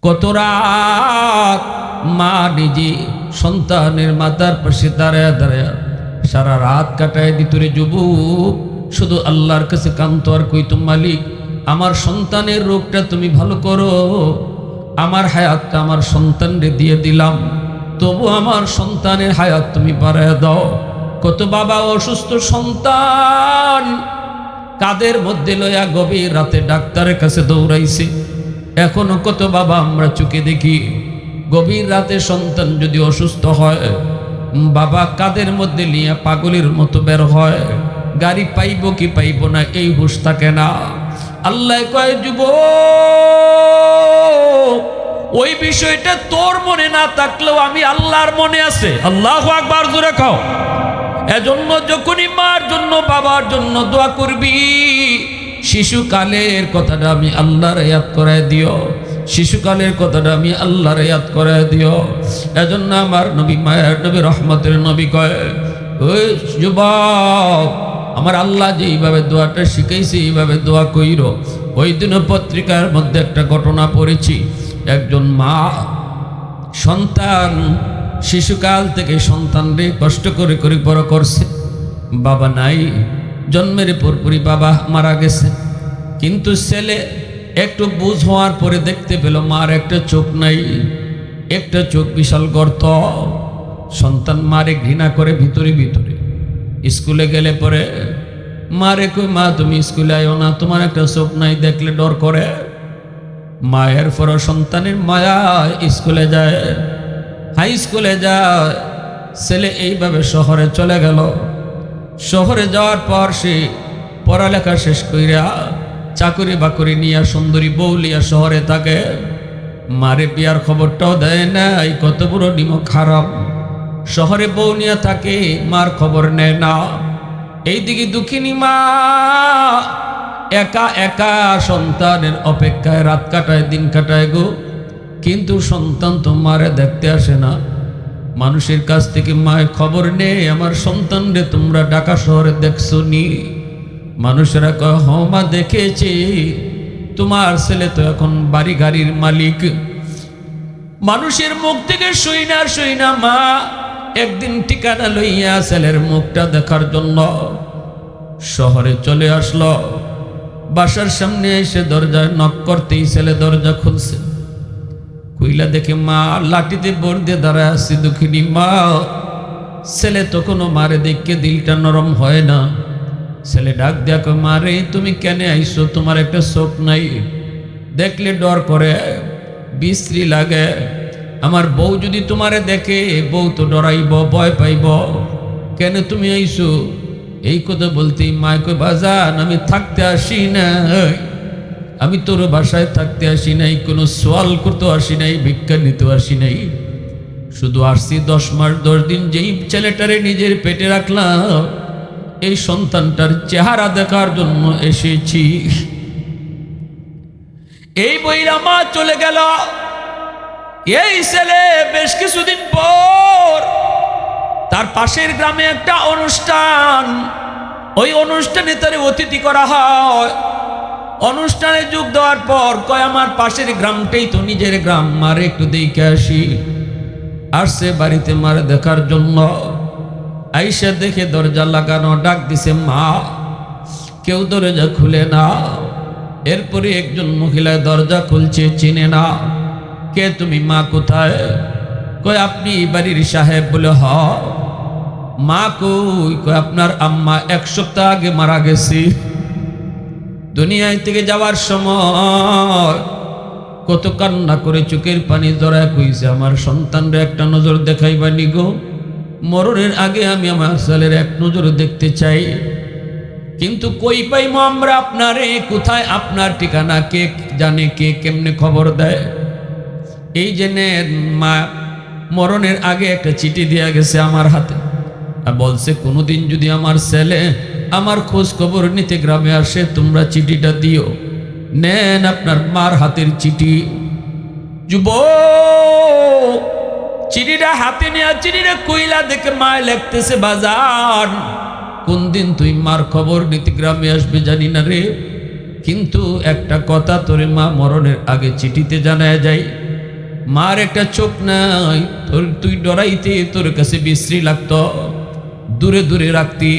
কত রাত মা নিজে সন্তানের মাথার পাশে দাঁড়ায় দাঁড়ায় সারা রাত কাটায় দিত রে যুবক। শুধু আল্লাহর কাছে কান্ত আর কইতো, মালিক আমার সন্তানের রোগটা তুমি ভালো করো, আমার হায়াতটা আমার সন্তানরে দিয়ে দিলাম, তবু আমার সন্তানের হায়াত তুমি বাড়ায় দাও। কত বাবা অসুস্থ সন্তান কাদের মধ্যে লইয়া গভীর রাতে ডাক্তারের কাছে দৌড়াইছে। এখনো কত বাবা আমরা চোখে দেখি, গভীর রাতে সন্তান যদি অসুস্থ হয় বাবা কাদের মধ্যে নিয়ে পাগলের মতো বের হয়, গাড়ি পাইব কি পাইব না এই হুঁশ থাকে না। আল্লাহ কয়, যুবক ওই বিষয়টা তোর মনে না থাকলেও আমি আল্লাহর মনে আছে। আল্লাহু আকবার জোরে কও। এজন্য যখনই মার জন্য বাবার জন্য দোয়া করবি, শিশুকালের কথাটা আমি আল্লাহর ইয়াদ করায় দিও, শিশুকালের কথাটা আমি আল্লাহর ইয়াদ করায় দিও। এজন্য আমার নবী মায়ের নবী রহমতের নবী কয়, ওই যুবক আমার আল্লাহ যে এইভাবে দোয়াটা শিখাইছে এইভাবে দোয়া কইর। ওই দিন পত্রিকার মধ্যে একটা ঘটনা পড়েছি, একজন মা সন্তান শিশুকাল থেকে সন্তানরে কষ্ট করে করে বড় করছে, বাবা নাই, জন্মের পরপরই বাবা মারা গেছে। কিন্তু ছেলে একটু বুঝ হওয়ার পরে দেখতে পেল মার একটা চোখ নাই, একটা চোখ বিশাল গর্ত। সন্তান মারে ঘৃণা করে ভিতরে ভিতরে। স্কুলে গেলে পরে মারে কই, মা তুমি স্কুলে আয়ো না, তোমার একটা চোখ নাই, দেখলে ডর করে। মায়ের পর সন্তানের মায়া স্কুলে যায়, হাই স্কুলে যায়। ছেলে এইভাবে শহরে চলে গেল। শহরে যাওয়ার পর সে পড়ালেখা শেষ কইরা চাকরি বাকরি নিয়ে সুন্দরী বউ লিয়া শহরে থাকে। মারে বিয়ার খবরটাও দেয় না, এই কত বড় নিমক খারাপ। শহরে বউ নিয়ে থাকে, মার খবর নেয় না। এইদিকে দুঃখিনী মা একা একা সন্তানের অপেক্ষায় রাত কাটায় দিন কাটায় গো। কিন্তু সন্তান তো মারে দেখতে আসে না। মানুষের কাছ থেকে মায়ের খবর নেই, আমার সন্তান রে তোমরা ঢাকা শহরে দেখছো নি? মানুষেরা কয়, হ মা দেখেছি, তোমার ছেলে তো এখন বাড়ি গাড়ির মালিক। মানুষের মুখ থেকে শুই না মা একদিন ঠিকানা লইয়া ছেলের মুখটা দেখার জন্য শহরে চলে আসলো। বাসার সামনে এসে দরজায় নক করতেই ছেলে দরজা খুলছে। কইলা দেখে মা লাঠিতে বোর দিয়ে দাঁড়ায় আসছে দুঃখিনী মা। ছেলে তো কোনো মারে দেখে দিলটা নরম হয় না। ছেলে ডাক দেয়া কয়, মারে তুমি কেন আইসো? তোমার একটা চোখ নাই, দেখলে ডর করে, বিশ্রী লাগে। আমার বউ যদি তোমারে দেখে বউ তো ডরাইব, ভয় পাইব। কেন তুমি আইসো? এই কথা বলতেই মায় কয়, বাজান আমি থাকতে আসি না, আমি তোর বাসায় থাকতে আসি নাই, কোনো সোয়াল করতে আসি নাই, ভিক্ষা নিতে আসি নাই, শুধু আসছি 10 মাস 10 দিন যেই ছেলেটারে নিজের পেটে রাখলাম এই সন্তানটার চেহারা দেখার জন্য এসেছি। এই বইরা মা চলে গেল। এই ছেলে বেশ কিছুদিন পর তার পাশের গ্রামে একটা অনুষ্ঠান, ওই অনুষ্ঠানে তারে অতিথি করা হয়। অনুষ্ঠানে যোগ দেওয়ার পর কয়, আমার পাশের গ্রামটাই তো নিজের গ্রাম, মারে একটু দেখে আসি। আসছে বাড়িতে মারে দেখার জন্য। আইসা দেখে দরজা লাগানো, ডাক দিছে মা, কেউ দরজা খুলে না। এরপরে একজন মহিলা দরজা খুলছে, চিনে না। কে তুমি? মা কোথায়? কয় আপনি বাড়ির সাহেব। বলে হ। মা কই? কয় আপনার আম্মা 1 সপ্তাহ আগে মারা গেছে। দুনিয়ায় থেকে যাওয়ার সময় কত কান্না করে চোখের পানি জড়ায় কইছে, আমার সন্তানরে একটা নজর দেখাইবানি গো, মরণের আগে আমি আমার ছেলের এক নজর দেখতে চাই। কিন্তু কই পাইমো আমরা আপনারে? কোথায় আপনার ঠিকানা? কে জানে? কে কেমনে খবর দেয়? এই জেনে মা মরণের আগে একটা চিঠি দিয়া গেছে আমার হাতে, আর বলছে কোনোদিন যদি আমার ছেলে আমার খোঁজ খবর নিতে গ্রামে আসে তোমরা চিঠিটা দিও। নেন আপনার মার হাতের চিঠি। যুবক চিঠিটা হাতে নেয়া, চিঠিটা কইলা দেখে মায় লিখতেছে, বাজান কোন দিন তুই মার খবর নিতে গ্রামে আসবে জানি না রে, কিন্তু একটা কথা তোরে মা মরণের আগে চিঠিতে জানায় যায়, মার একটা চোখ নাই, তুই ডরাইতে তোর কাছে বিশ্রী লাগতো, দূরে দূরে রাখতি।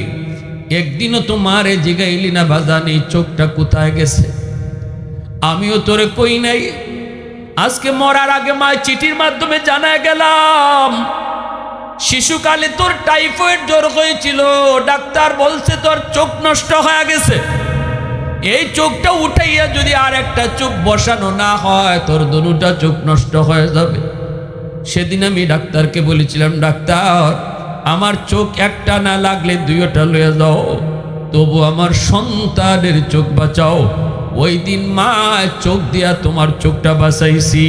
একদিনও তো মারে জিগাইলি না বাজান এই চোখটা কোথায় গেছে? আমিও তোরে কই নাই। আজকে মরার আগে মা চিঠির মাধ্যমে জানায় গেলাম শিশুকালে তোর টাইফয়েড জ্বর হয়েছিল, ডাক্তার বলছে তোর চোখ নষ্ট হয়ে গেছে। এই চোখটা উঠাইয়া যদি আর একটা চোখ বসানো না হয় তোর দুটা চোখ নষ্ট হয়ে যাবে। সেদিন আমি ডাক্তারকে বলেছিলাম, ডাক্তার আমার চোখ একটা না লাগলে দুইটা লয়ে যাও, তবু আমার সন্তানের চোখ বাঁচাও। ওই দিন মা চোখ দিয়া তোমার চোখটা বাঁচাইছি।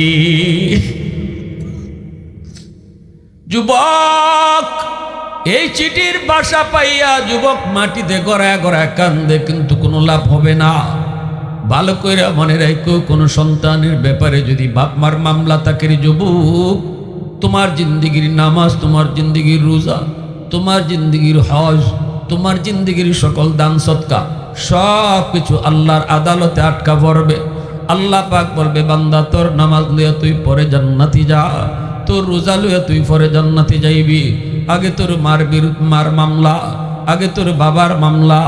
যুবক এই চিঠির বাসা পাইয়া যুবক মাটিতে গড়ায় গড়ায় কান্দে, কিন্তু কোনো লাভ হবে না। ভালো করে মনে রাখো, কোনো সন্তানের ব্যাপারে যদি বাপ মার মামলা থাকে যুবক, তোমার জিন্দিগির নামাজ, তোমার জিন্দিগির রোজা, তোমার জিন্দিগির হজ, তোমার জিন্দিগির সকল দান সদকা সব কিছু আল্লাহর আদালতে আটকা পড়বে। আল্লাহ পাক বলবে, বান্দা তোর নামাজ লইয়া তুই পরে জান্নাতি যা, তোর রোজা লইয়া তুই পরে জান্নাতি যাইবি। আগে তোর মার মামলা, আগে তোর বাবার মামলা,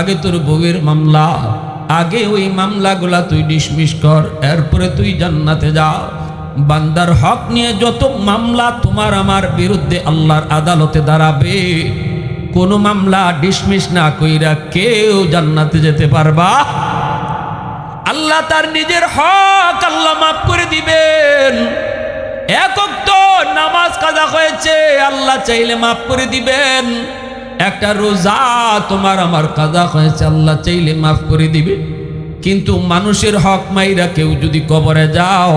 আগে তোর বউয়ের মামলা, আগে ওই মামলাগুলা তুই ডিসমিস কর, এরপরে তুই জান্নাতে যা। বান্দার হক নিয়ে যত মামলা তোমার আমার বিরুদ্ধে আল্লাহর আদালতে দাঁড়াবে, কোন মামলা ডিসমিস না কইরা কেউ জান্নাতে যেতে পারবা। আল্লাহ তার নিজের হক আল্লাহ মাফ করে দিবেন। একক তো নামাজ কাজা হয়েছে, আল্লাহ চাইলে মাফ করে দিবেন। একটা রোজা তোমার আমার কাজা হয়েছে, আল্লাহ চাইলে মাফ করে দিবে। কিন্তু মানুষের হক মাইরা কেউ যদি কবরে যাও,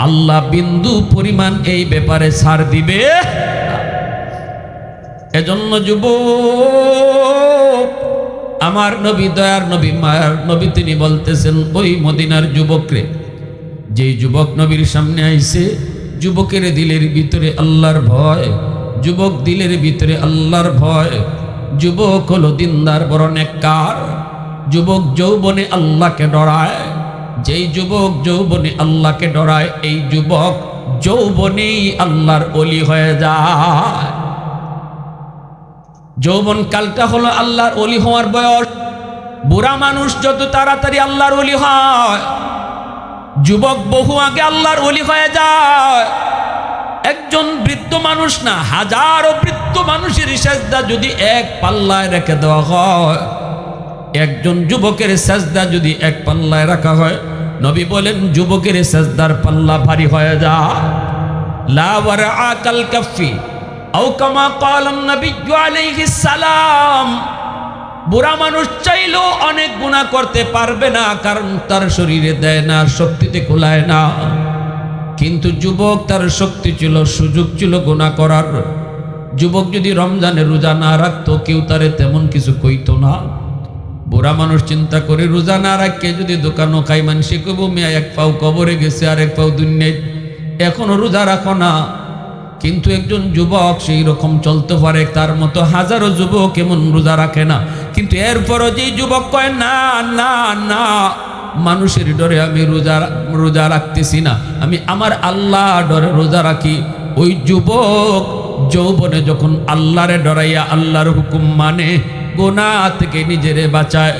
আল্লাহ বিন্দু পরিমাণ এই ব্যাপারে ছাড় দিবে। এজন্য যুবক, আমার নবী, দয়ার নবী, মায়ার নবী, তিনি বলতেছেন ওই মদিনার যুবকরে, যেই যুবক নবীর সামনে আইছে, যুবকের দিলের ভিতরে আল্লাহর ভয়, যুবক দিলের ভিতরে আল্লাহর ভয়। যুবক হলো দিনদার, বড় নেককার। যুবক যৌবনে আল্লাহকে ডরায়। যেই যুবক যৌবনে আল্লাহকে ডরায়, এই যুবক যৌবনেই আল্লাহর ওলি হয়ে যায়। যৌবন কালটা হলো আল্লাহর ওলি হওয়ার বয়স। বুড়া মানুষ যত তাড়াতাড়ি আল্লাহর ওলি হয়, যুবক বহু আগে আল্লাহর ওলি হয়ে যায়। একজন বৃদ্ধ মানুষ না, হাজারো বৃদ্ধ মানুষের সেজদা যদি এক পাল্লায় রেখে দেওয়া হয়, একজন যুবকের সেজদা যদি এক পাল্লায় রাখা হয়, নবী বলেন যুবকের সেজদার পাল্লা ভারী হয়ে যায়। লা ওয়ারআ কাল কাফি আও কামা ক্বালা নবী আলাইহিস সালাম। বুড়া মানুষ চাইলেও অনেক গুনাহ করতে পারবে না, কারণ তার শরীরে দেয় না, শক্তিতে কোলায় না। কিন্তু যুবক, তার শক্তি ছিল, সুযোগ ছিল গুনাহ করার। যুবক যদি রমজানে রোজা না রাখতো, কেউ তারে তেমন কিছু কইতো না। বুড়া মানুষ চিন্তা করে, রোজা না রাখকে যদি দোকানও খাই, মানুষে কইব মিয়া এক পাও কবরে গেছে আর এক পাও দুনিয়ায়, এখনো রোজা রাখো না। কিন্তু একজন যুবক সেই রকম চলতে পারে, তার মতো হাজারো যুবক এমন রোজা রাখে না। কিন্তু এরপরও যেই যুবক কয় না না না, মানুষের ডরে আমি রোজা রাখতেছি না, আমি আমার আল্লাহ ডরে রোজা রাখি, ওই যুবক যৌবনে যখন আল্লাহরে ডরাইয়া আল্লাহর হুকুম মানে, গুনাহ থেকে নিজেরে বাঁচায়।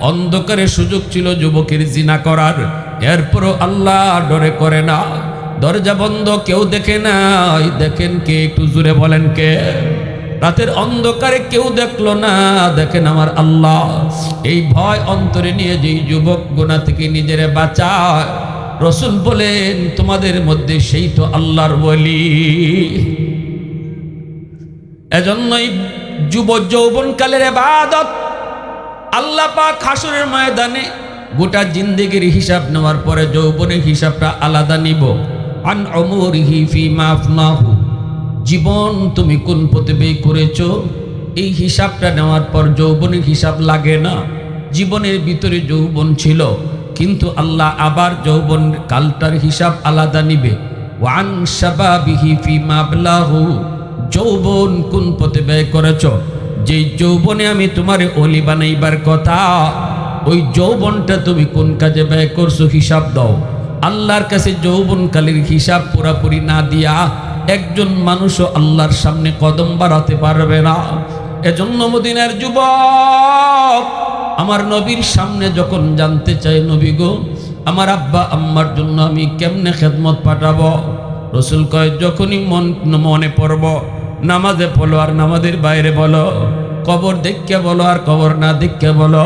অন্ধকারে সুযোগ ছিল যুবকের জিনা করার, এরপরও আল্লাহ ডরে করে না। দরজা বন্ধ, কেউ দেখে নাই, দেখেন কে? একটু জোরে বলেন কে? রাতের অন্ধকারে কেউ দেখলো না, দেখেন আমার আল্লাহ। এই ভয় অন্তরে নিয়ে যেই যুবক গুনাহ থেকে নিজেরে বাঁচায়, রাসূল বলেন তোমাদের মধ্যে সেই তো আল্লাহর ওলি। এজন্যই যৌবনকালের ইবাদত আল্লাহ পাক হাসরের ময়দানে গোটা জিন্দেগির হিসাব নেওয়ার পরে যৌবনের হিসাবটা আলাদা নিব। আন উমরিহি ফিমা আফনাহু, জীবন তুমি কোন পথে ব্যয় করেছো, এই হিসাবটা নেওয়ার পর যৌবনের হিসাব লাগে না। জীবনের ভিতরে যৌবন ছিল, কিন্তু আল্লাহ আবার যৌবন কালটার হিসাব আলাদা নিবে। ওয়ান শাবাবিহি ফিমা আবলাহু, যৌবন কোন পথে ব্যয় করেছো, যেই যৌবনে আমি তোমারে ওলি বানাইবার কথা, ওই যৌবনটা তুমি কোন কাজে ব্যয় করছো হিসাব দাও। আল্লাহর কাছে যৌবনকালের হিসাব পুরাপুরি না দিয়া একজন মানুষও আল্লাহর সামনে কদম বাড়াতে পারবে না। এজন্য মদিনার যুবক আমার নবীর সামনে যখন জানতে চাই, নবী গো আমার আব্বা আম্মার জন্য আমি কেমনে খেদমত পাঠাবো? রসুল কয়, যখনই মনে পড়ব নামাজে বলো আর নামাজের বাইরে বলো, কবর দেখকে বলো আর কবর না দেখকে বলো,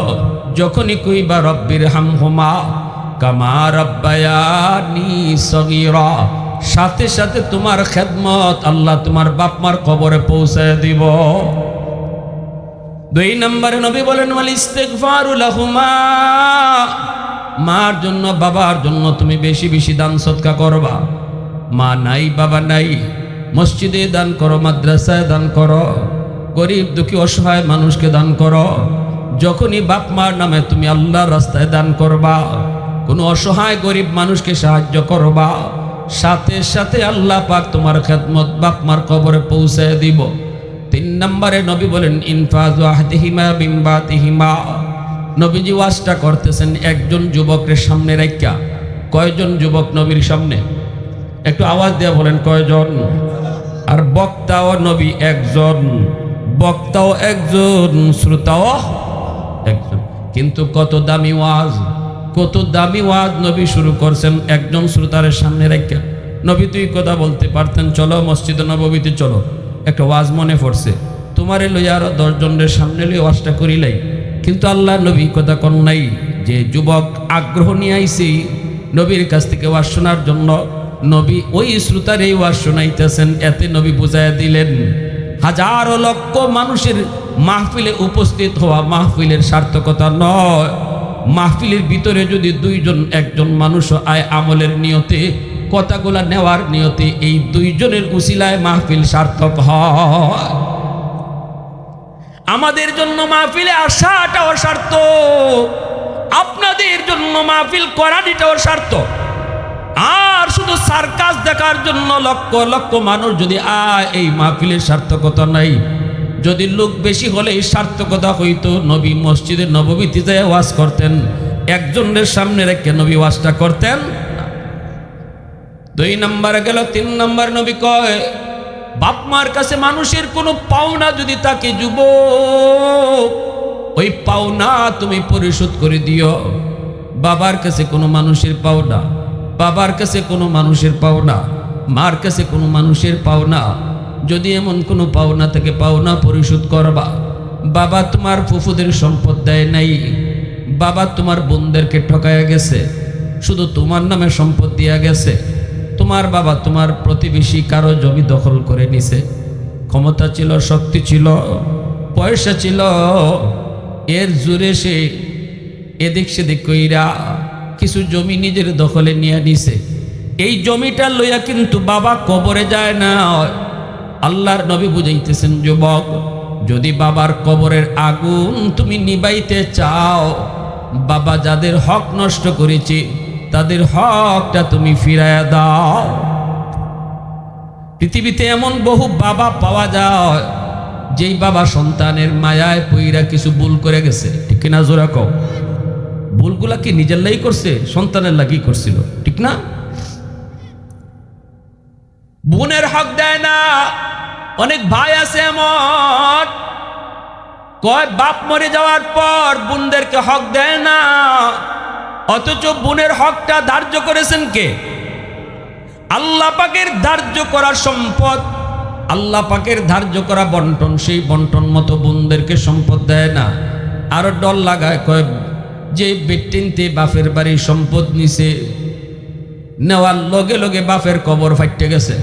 যখনই কইবা রব্বির হামহুমা কামা রাব্বায়ানি সগীরা, সাথে সাথে তোমার খেদমত আল্লাহ তোমার বাপ মার কবরে পৌঁছায় দিব। 2 নম্বরে নবী বলেন ওয়াল ইস্তিগফারু লাহুমা, মার জন্য বাবার জন্য তুমি বেশি বেশি দান সদকা করবা। মা নাই বাবা নাই, মসজিদে দান করো, মাদ্রাসায় দান করো, গরিব দুঃখী অসহায় মানুষকে দান করো। যখনই বাপ মার নামে তুমি আল্লাহর রাস্তায় দান করবা, কোনো অসহায় গরিব মানুষকে সাহায্য করবা, সাথে সাথে আল্লাহ পাক তোমার খেদমত বাপ মার কবরে পৌঁছায় দিব। 3 নম্বরে নবী বলেন ইনফাজু আহদিহিমা বিন বাতিহিমা, নবীজি ওয়াজটা করতেছেন একজন যুবকের সামনে রাখা। কয়জন যুবক নবীর সামনে? একটু আওয়াজ দিয়ে বলেন কয়জন? আর বক্তাও নবী একজন, বক্তাও একজন, শ্রোতাও একজন। কিন্তু কত দামি ওয়াজ, কত দামি ওয়াজ নবী শুরু করছেন একজন শ্রোতারের সামনে রাখা। নবী তুই কথা বলতে পারতেন, চলো মসজিদে নববীতে চলো, একটা ওয়াজ মনে পড়ছে, তোমারে লইয়া আরো 10 জনের সামনে লইয়া ওয়াজটা করিলাই। কিন্তু আল্লাহ নবী কথা কন নাই যে যুবক আগ্রহ নিয়ে আইছি নবীর কাছ থেকে ওয়াজ শোনার জন্য, নবী ওই শ্রোতার এই ওয়াজ শোনাইতেছেন। এতে নবী বুঝাইয়া দিলেন হাজারো লক্ষ মানুষের মাহফিলে উপস্থিত হওয়া মাহফিলের সার্থকতা নয়, মাহফিলের ভিতরে যদি 2 জন 1 জন মানুষ আয় আমলের নিয়তে, কথাগুলা নেওয়ার নিয়তে, এই 2 জনের উসিলায় মাহফিল সার্থক হয়। আমাদের জন্য মাহফিলে আসাটাও সার্থক, আপনাদের জন্য মাহফিল করাটাও সার্থক। আর শুধু সার্কাস দেখার জন্য লক্ষ লক্ষ মানুষ যদি আয়, এই মাহফিলের সার্থকতা নাই। যদি লোক বেশি হলে এই সার্থকতা হইতো, নবী মসজিদে নববীতে যায় ওয়াজ করতেন, একজনের সামনে রেখে নবী ওয়াজটা করতেন। 2 নম্বরে গেল। 3 নম্বর নবী কয় বাপ মার কাছে মানুষের কোনো পাওনা যদি তাকে যুবক, ওই পাওনা তুমি পরিশোধ করে দিও। বাবার কাছে কোনো মানুষের পাওনা, বাবার কাছে কোনো মানুষের পাওনা, মার কাছে কোনো মানুষের পাওনা, যদি এমন কোনো পাওনা থেকে পাওনা পরিশোধ করবা। বাবা তোমার ফুফুদের সম্পদ দেয় নাই, বাবা তোমার বোনদেরকে ঠকায়া গেছে, শুধু তোমার নামে সম্পদ দিয়া গেছে। তোমার বাবা তোমার প্রতিবেশী কারো জমি দখল করে নিছে, ক্ষমতা ছিল, শক্তি ছিল, পয়সা ছিল, এর জোরে সে এদিক সেদিক কইরা কিছু জমি নিজের দখলে নিয়ে নিছে। এই জমিটা লইয়া কিন্তু বাবা কবরে যায় না। আল্লাহর নবী বুঝাইতেছেন যুবক, যদি বাবার কবরের আগুন তুমি নিবাইতে চাও, বাবা যাদের হক নষ্ট করেছে তাদের হকটা তুমি ফিরাইয়া দাও। পৃথিবীতে এমন বহু বাবা পাওয়া যায় যেই বাবা সন্তানের মায়ায় পইরা কিছু ভুল করে গেছে, ঠিক না? জোরা কও, ভুলগুলা কি নিজের লাগি করছে? সন্তানের লাগি করছিল, ঠিক না? বোনের হক দেয় না। অনেক ভাই আছে এমন, কয় বাপ মরে যাওয়ার পর বোনদেরকে হক দেয় না, অথচ বোনের হকটা ধার্য করেছেন কে? আল্লাহ পাকের ধার্য করা সম্পদ, আল্লাহ পাকের ধার্য করা বন্টন, সেই বন্টন মতো বোনদেরকে সম্পদ দেয় না। আরো ডর লাগায়, কয় যে বেটিনতে বাপের বাড়ির সম্পদ নিছে, নেওয়ার লগে লগে বাপের কবর ফাইটে গেছে,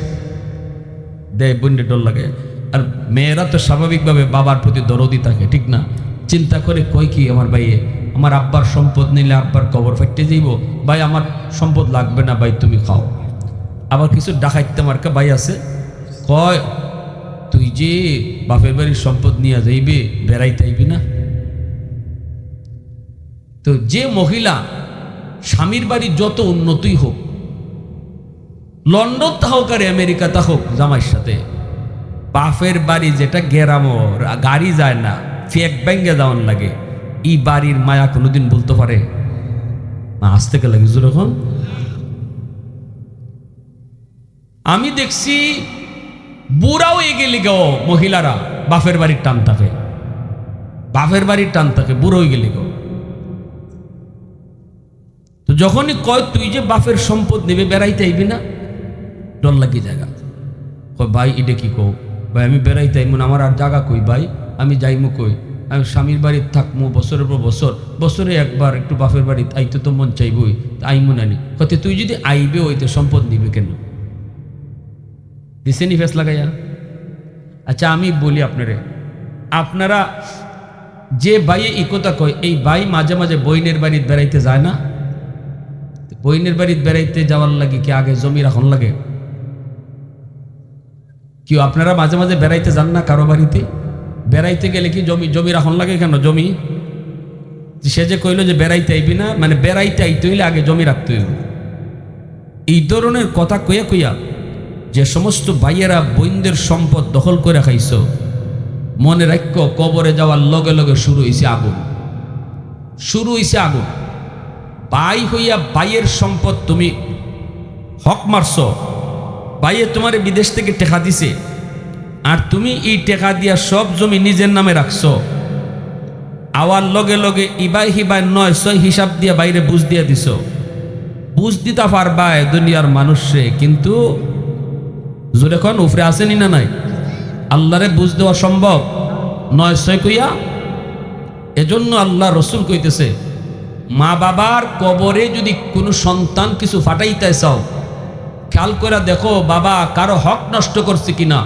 দেয় বোনকে ডর লাগে। আর মেয়েরা তো স্বাভাবিকভাবে বাবার প্রতি দরদি থাকে, ঠিক না? চিন্তা করে কয় কি আমার ভাইয়ে, আমার আব্বার সম্পদ নিলে আব্বার কবর ফাইটে যাইব, ভাই আমার সম্পদ লাগবে না, ভাই তুমি খাও। আবার কিছু ডাকাইতে মার্কা ভাই আছে, কয় তুই যে বাপের বাড়ির সম্পদ নিয়ে যাইবে, বেড়াইতে আইবি না? তো যে মহিলা স্বামীর বাড়ি যত উন্নতই হোক, লন্ডন তা হোক আর আমেরিকা তা হোক, জামাইয়ের সাথে বাপের বাড়ি যেটা গেরামর, গাড়ি যায় না, ফেক ব্যাঙ্গে যাওয়ান লাগে, এই বাড়ির মায়া কোনোদিন বলতে পারে? আসতে কে লাগে যখন আমি দেখছি বুড়াও এগেলে গো মহিলারা বাপের বাড়ির টান থাকে, বাপের বাড়ির টান থাকে, বুড়ো হয়ে গেলে গো। তো যখনই কয় তুই যে বাপের সম্পদ নেবে বেড়াইতে আইবি না, ডর লাগি জায়গা। কয় ভাই এটা কি কও? ভাই আমি বেড়াইতে আইমু না, আমার আর জায়গা কই ভাই, আমি যাইমু কই? আমি স্বামীর বাড়িতে থাকবো বছরের পর বছর, বছরে একবার একটু বাপের বাড়িতে আইতে তো মন চাইবই, আইমু নানি। কতে তুই যদি আইবে হইতে সম্পদ নিবে কেন? দিছেনি ফেস লাগাইয়া। আচ্ছা আমি বলি আপনারে, আপনারা যে ভাইয়ে এই কথা কয়, এই ভাই মাঝে মাঝে বইনের বাড়িতে বেড়াইতে যায় না? বইনের বাড়িতে বেড়াইতে যাওয়ার লাগে কি আগে জমি রাখন লাগে? কি আপনারা মাঝে মাঝে বেড়াইতে যান না কারো বাড়িতে? বেড়াইতে গেলে কি জমি রাখন লাগে কেন? জমি সে যে কইলো যে বেড়াইতে আইবি না, মানে বেড়াইতে আইতে হইলে আগে জমি রাখতে হইব। এই ধরনের কথা কইয়া কইয়া যে সমস্ত ভাইয়েরা বইনদের সম্পদ দখল করে খাইছ, মনে রাখ কবরে যাওয়ার লগে লগে শুরু হইছে আগুন, শুরু হইছে আগুন। ভাই হইয়া ভাইয়ের সম্পদ তুমি হক মারছ, ভাইয়ে তোমার বিদেশ থেকে টেকা দিছে, আর তুমি এই টেকা দিয়া সব জমি নিজের নামে রাখছো। আওয়ার লগে লগে ইবাই হিবাই 900 হিসাব দিয়া বাইরে বুঝ দিয়া দিছ। বুঝ দিতা পারবায় দুনিয়ার মানুষে, কিন্তু জোরে কোন উফরে আসেনি না নাই? আল্লাহরে বুঝ দেওয়া সম্ভব 900 কইয়া? এজন্য আল্লাহ রসুল কইতেছে, মা বাবার কবরে যদি কোনো সন্তান কিছু ফাটাইতে চাও, খেয়াল করে দেখো বাবা কারো হক নষ্ট করছে কিনা।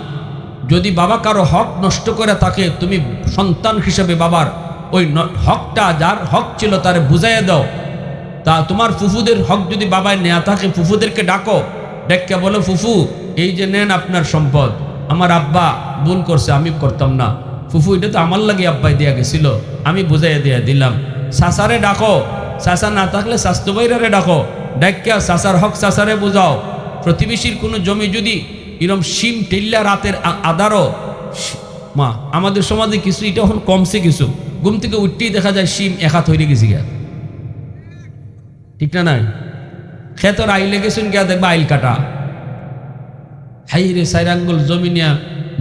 যদি বাবা কারো হক নষ্ট করে থাকে, তুমি সন্তান হিসেবে বাবার ওই হকটা, যার হক ছিল তারে বুঝাইয়া দাও। তা তোমার ফুফুদের হক যদি বাবায় নেয়া থাকে, ফুফুদেরকে ডাকো, ডেকে বলো ফুফু এই যে নেন আপনার সম্পদ, আমার আব্বা ভুল করছে, আমি করতাম না, ফুফু এটা তো আমার লাগে আব্বাই দিয়া গেছিল, আমি বুঝাইয়া দিয়া দিলাম। চাচারে ডাকো, চাচা না থাকলে স্বাস্থ্য বাইরারে ডাকো, ডাকিয়া চাচার হক চাচারে বুঝাও। প্রতিবেশীর কোনো জমি যদি এরম শিম টেল্লা রাতের আদারও, মা আমাদের সমাজে কিছু এটা এখন কমছে, কিছু ঘুম থেকে উঠতেই দেখা যায় শিম একা তৈরি গেছি গিয়া, ঠিক না নাই? খেতর আইলে গেছুন গিয়া দেখবা আইল কাটা, হাই রে 4 আঙ্গুল জমি নিয়া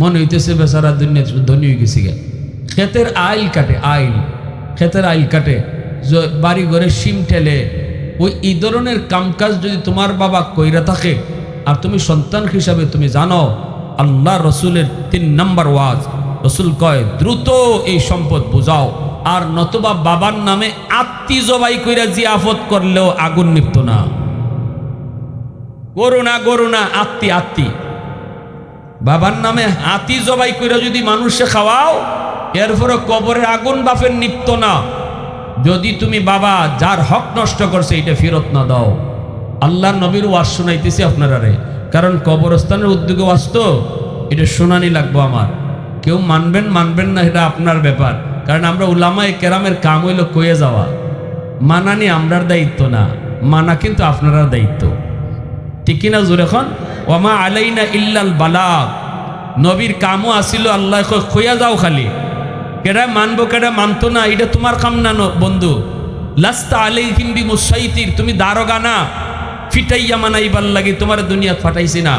মনে হইতেছে বেচারা দুনিয়া ধনী হয়ে গেছি গিয়া। খেতের আইল কাটে, আইল খেতের আইল কাটে, বাড়ি ঘরে শিম ঠেলে। ওই এই ধরনের কামকাজ যদি তোমার বাবা কইরা থাকে, আর তুমি সন্তান হিসাবে তুমি জানো আল্লাহ রসুলের 3 নম্বর ওয়াজ, রসুল কয় দ্রুত এই সম্পদ বুঝাও, আর নতুবা বাবার নামে আত্মি জবাই কইরা জিয়াফত করলেও আগুন নিভত না। গরু না আত্মি, আত্মি বাবার নামে হাতি জবাই কইরা যদি মানুষে খাওয়াও, এরপরে কবরের আগুন বাপের নিভত না, যদি তুমি বাবা যার হক নষ্ট করছে এটা ফেরত না দাও। আল্লাহ নবীর ওয়াজ শোনাইতেছি আপনারা রে, কারণ কবরস্থানের উদ্যোগে ওয়াজ তো, এটা শোনানি লাগবো আমার। কেউ মানবেন মানবেন না এটা আপনার ব্যাপার, কারণ আমরা উলামায়ে কেরামের কাম হইল কয়ে যাওয়া, মানানি আমরার দায়িত্ব না, মানা কিন্তু আপনারা দায়িত্ব, ঠিক কিনা? জোর এখন ওয়ামা আলাইনা ইল্লাল বালাগ, নবীর কামও আসিল আল্লাহ কইয়া যাও খালি, কেডা মানবো কেডা মানতো না এটা তোমার কাম না বন্ধু। লাস্তা আলাইহিম বিমুসাইতির, তুমি দারোগা না ফিটাইয়া মানাইবার লাগে, তোমার দুনিয়া ফাটাইছি না,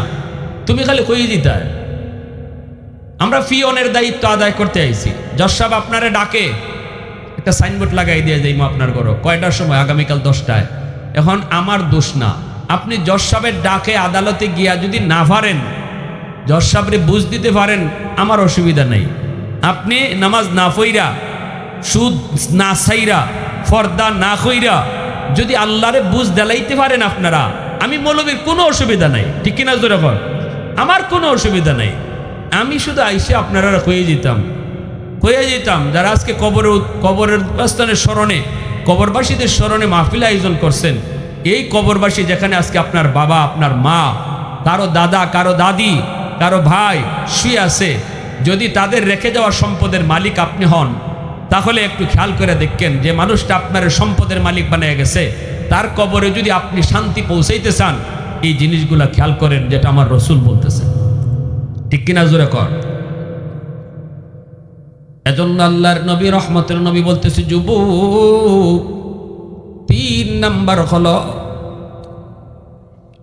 তুমি খালি কই দিতা। আমরা ফিওনের দায়িত্ব আদায় করতে আইছি। জজ সাহেব আপনারে ডাকে, একটা সাইনবোর্ড লাগাই দিয়ে যাইমু আপনার ঘর, কয়টার সময়? আগামীকাল 10টায়। এখন আমার দোষ না, আপনি জজ সাহেবের ডাকে আদালতে গিয়া যদি না পারেন, জজ সাহেবরে বুঝ দিতে পারেন, আমার অসুবিধা নেই। আপনি নামাজ না পইরা, সুদ না ছাইরা, ফর্দা না কইরা যদি আল্লাহরে বুঝ দেলাইতে পারেন আপনারা, আমি মৌলবীর কোনো অসুবিধা নাই, ঠিক কিনা জোরে বল? আমার কোনো অসুবিধা নাই। আমি শুধু আইসে আপনারা কয়ে যেতাম যারা আজকে কবরের স্থানের স্মরণে, কবরবাসীদের স্মরণে মাহফিল আয়োজন করছেন, এই কবরবাসী যেখানে আজকে আপনার বাবা, আপনার মা, কারো দাদা, কারো দাদি, কারো ভাই শুয়ে আছে, যদি তাদের রেখে যাওয়া সম্পদের মালিক আপনি হন, তাহলে একটু খেয়াল করে দেখেন যে মানুষটা আপনার সম্পদের মালিক বানিয়ে গেছে, তার কবরে যদি আপনি শান্তি পৌঁছাইতে চান, এই জিনিসগুলা খেয়াল করেন, যেটা আমার রসুল বলতেছে, ঠিক কিনা জোরে কর। এজন্য আল্লাহর নবী রহমতের নবী বলতেছে, যুবক 3 নাম্বার হলো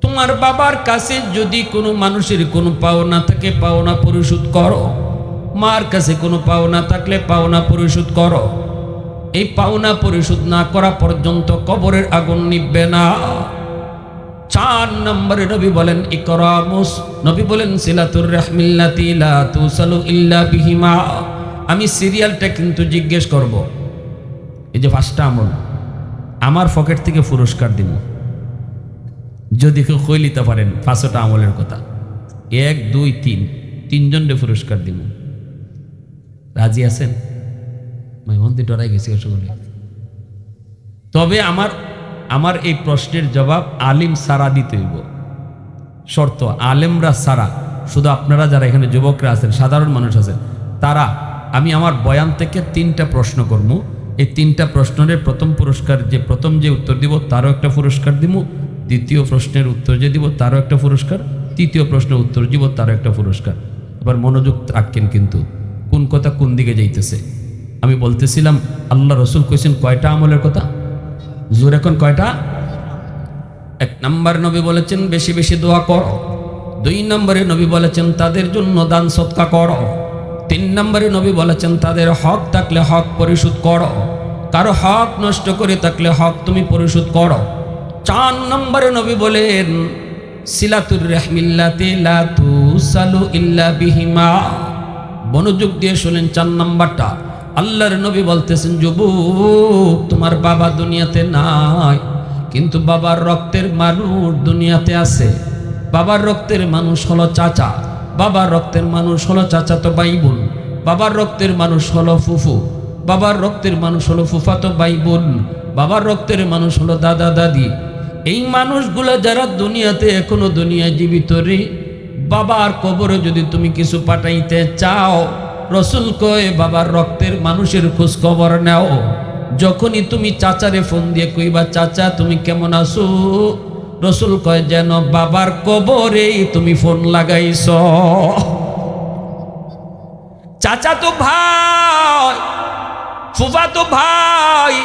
তোমার বাবার কাছে যদি কোনো মানুষের কোনো পাওনা থাকে পাওনা পরিশোধ করো, মার কাছে কোনো পাওনা থাকলে পাওনা পরিশোধ করো। এই পাওনা পরিশোধ না করা পর্যন্ত কবরের আগুন নিভবে না। 4 নম্বরে নবী বলেন ইকরামুস, নবী বলেন সিলাতুর রাহমিল্লাতি লা তুসালু ইল্লা বিহিমা। আমি সিরিয়ালটা কিন্তু জিজ্ঞেস করব। এই যে 5টা আমল আমার পকেট থেকে পুরস্কার দিব যদি কেউ কইলিতে পারেন 5টা আমলের কথা। 1 2 3 তিনজনকে পুরস্কার দিব। রাজি আছেন? মন্দি ডরাই গেছি সকলে। তবে আমার এই প্রশ্নের জবাব আলিম সারা দিতে হইব। শর্ত আলেমরা সারা, শুধু আপনারা যারা এখানে যুবকরা আছেন, সাধারণ মানুষ আছেন, তারা আমি আমার বয়ান থেকে 3টা প্রশ্ন করব। এই 3টা প্রশ্নের প্রথম পুরস্কার প্রথম যে উত্তর দিব তারও একটা পুরস্কার দিব, দ্বিতীয় প্রশ্নের উত্তর যে দিব তারও একটা পুরস্কার, তৃতীয় প্রশ্নের উত্তর দিব তারও একটা পুরস্কার। এবার মনোযোগ রাখেন কিন্তু কোন কথা কোন দিকে যাইতেছে। আমি বলতেছিলাম আল্লাহ রসুল কইছেন কয়টা আমলের কথা, জোর এখন কয়টা? 1 নম্বর নবী বলেছেন বেশি বেশি দোয়া করো। 2 নম্বরে নবী বলেছেন তাদের জন্য দান সদকা করো। 3 নম্বরে নবী বলেছেন তাদের হক থাকলে হক পরিশোধ করো, কারো হক নষ্ট করে থাকলে হক তুমি পরিশোধ করো। 4 নম্বরে নবী বলেন সিলাতুর রাহমিল্লাতি লা তুসালু ইল্লা বিহিমা। মনোযোগ দিয়ে শুনেন 4 নম্বরটা। আল্লাহর নবী বলতেছেন যুবক, তোমার বাবা দুনিয়াতে নাই, কিন্তু বাবার রক্তের মানুষ দুনিয়াতে আছে। বাবার রক্তের মানুষ হলো চাচা, বাবার রক্তের মানুষ হলো চাচাতো ভাই বোন, বাবার রক্তের মানুষ হলো ফুফু, বাবার রক্তের মানুষ হলো ফুফাতো ভাই বোন, বাবার রক্তের মানুষ হলো দাদা দাদি। এই মানুষগুলো যারা দুনিয়াতে এখনো দুনিয়ায় জীবিত রে, বাবার কবরে যদি তুমি কিছু পাঠাইতে চাও, রসুল কয় বাবার রক্তের মানুষের খোঁজ খবর নাও। যখনই তুমি চাচারে ফোন দিয়ে কইবা চাচা তুমি কেমন আছো, রসুল কয় যেন বাবার কবরে তুমি ফোন লাগাইছ। চাচা তো ভাই, ফুফা তো ভাই,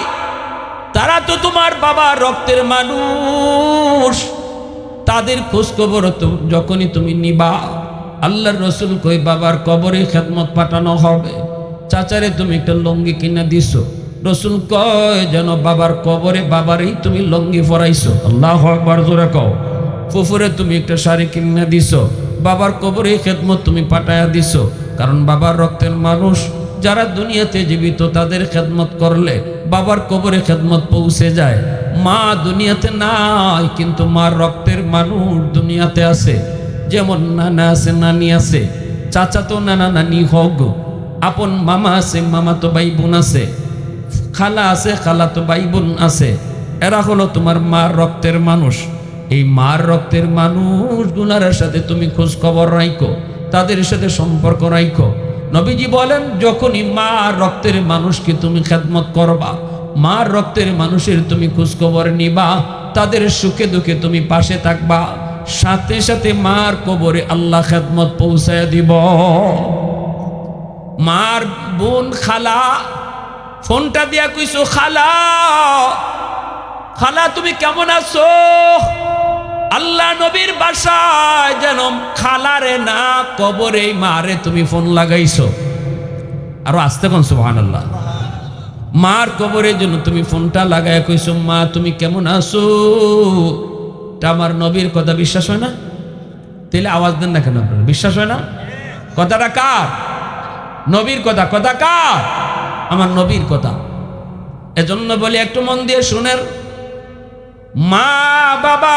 তারা তো তোমার বাবার রক্তের মানুষ, তাদের খোঁজ খবর যখনই তুমি নিবা, আল্লাহর রসুল কই বাবার কবরে খেদমত পাঠানো হবে। চাচারে তুমি একটা লঙ্গি কিনা দিছো, রসুল কয় যেন বাবার কবরে বাবারই তুমি লঙ্গি পরাইছো। আল্লাহু আকবার জোরে কও। ফুফুরে তুমি একটা শাড়ি কিনা দিছো, বাবার কবরে খেদমত তুমি পাঠায়া দিছো। কারণ বাবার রক্তের মানুষ যারা দুনিয়াতে জীবিত তাদের খেদমত করলে বাবার কবরে খেদমত পৌঁছে যায়। মা দুনিয়াতে নাই, কিন্তু মার রক্তের মানুষ দুনিয়াতে আছে। যেমন নানা আছে, নানি আছে, চাচা তো নানা নানি হোক, আপন মামা আছে, মামা তো ভাই বোন আছে, খালা আছে, খালা তো ভাই বোন আছে। এরা হলো তোমার মার রক্তের মানুষ। এই মার রক্তের মানুষগুলার সাথে তুমি খোঁজ খবর রাখো, তাদের সাথে সম্পর্ক রাখো। নবীজি বলেন যখনই মার রক্তের মানুষকে তুমি খেদমত করবা, মার রক্তের মানুষের তুমি খোঁজ খবর নিবা, তাদের সুখে দুঃখে তুমি পাশে থাকবা, সাথে সাথে মার কবরে আল্লাহ খেদমত পৌঁছায় দিব। মার বোন খালা ফোনটা দিয়া কইছো খালা, খালা তুমি কেমন আছো? আল্লাহ নবীর বাসায় যেন খালারে না কবরে মারে তুমি ফোন লাগাইছো। আরো আস্তে কোন সুবহানাল্লাহ। মার কবরের জন্য তুমি ফোনটা লাগায় কইছো মা তুমি কেমন আছো। তা আমার নবীর কথা বিশ্বাস হয় না? তাহলে আওয়াজ দেন না কেন আপনারা? বিশ্বাস হয় না? কথাটা কার? নবীর কথা। কথা কার? আমার নবীর কথা। এজন্য বলি একটু মন দিয়ে শুনেন, মা বাবা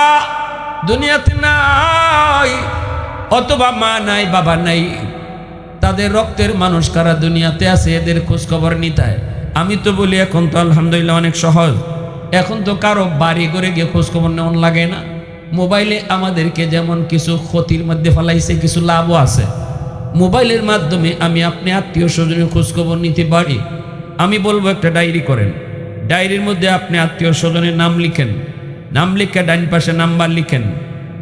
দুনিয়াতে নাই, অথবা মা নাই বাবা নাই, তাদের রক্তের মানুষ কারা দুনিয়াতে আছে এদের খোঁজ খবর নিতে হয়। আমি তো বলি এখন তো আলহামদুলিল্লাহ অনেক সহজ, এখন তো কারো বাড়ি করে গিয়ে খোঁজ খবর নেওয়ার লাগে না। মোবাইলে আমাদেরকে যেমন কিছু ক্ষতির মধ্যে ফেলাইছে, কিছু লাভও আছে। মোবাইলের মাধ্যমে আমি আপনি আত্মীয় স্বজনের খোঁজ খবর নিতে পারি। আমি বলবো একটা ডায়েরি করেন, ডায়েরির মধ্যে আপনি আত্মীয় স্বজনের নাম লিখেন, নাম লিখে ডাইন পাশে নাম্বার লিখেন,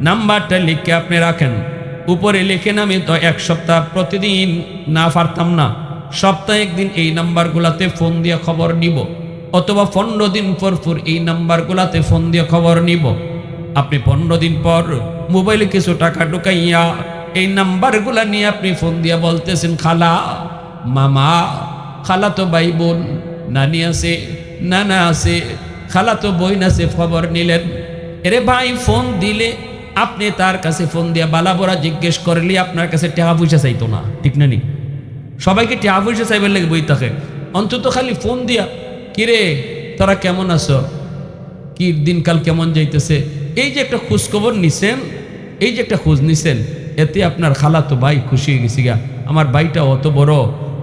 নাম্বারটা লিখে আপনি রাখেন, উপরে লিখেন আমি তো 1 সপ্তাহ প্রতিদিন না পারতাম না, সপ্তাহে 1 দিন এই নাম্বারগুলাতে ফোন দিয়ে খবর নিব, অথবা 15 দিন পর পর এই নাম্বারগুলাতে ফোন দিয়ে খবর নিব। আপনি 15 দিন পর মোবাইলে কিছু টাকা ঢুকাইয়া এই নাম্বারগুলা নিয়ে আপনি ফোন দিয়া বলতেছেন, খালা, মামা, খালা তো ভাই বোন, নানি আছে, নানা আছে, খালা তো বোন আছে, খবর নিলেন। এরে ভাই, ফোন দিলে আপনি তার কাছে ফোন দিয়া বালাবোরা জিজ্ঞেস করলে আপনার কাছে টাকা পয়সা চাইতো না, ঠিক না নি? সবাইকে টাকা পয়সা চাইবার লাগে বই থাকে, অন্তত খালি ফোন দিয়া, কিরে তোরা কেমন আছো, কি দিনকাল কেমন যাইতেছে, এই যে একটা খোঁজ খবর নিছেন, এই যে একটা খোঁজ নিছেন, এতে আপনার খালা তো ভাই খুশি হয়ে গেছি গা, আমার ভাইটা অত বড়,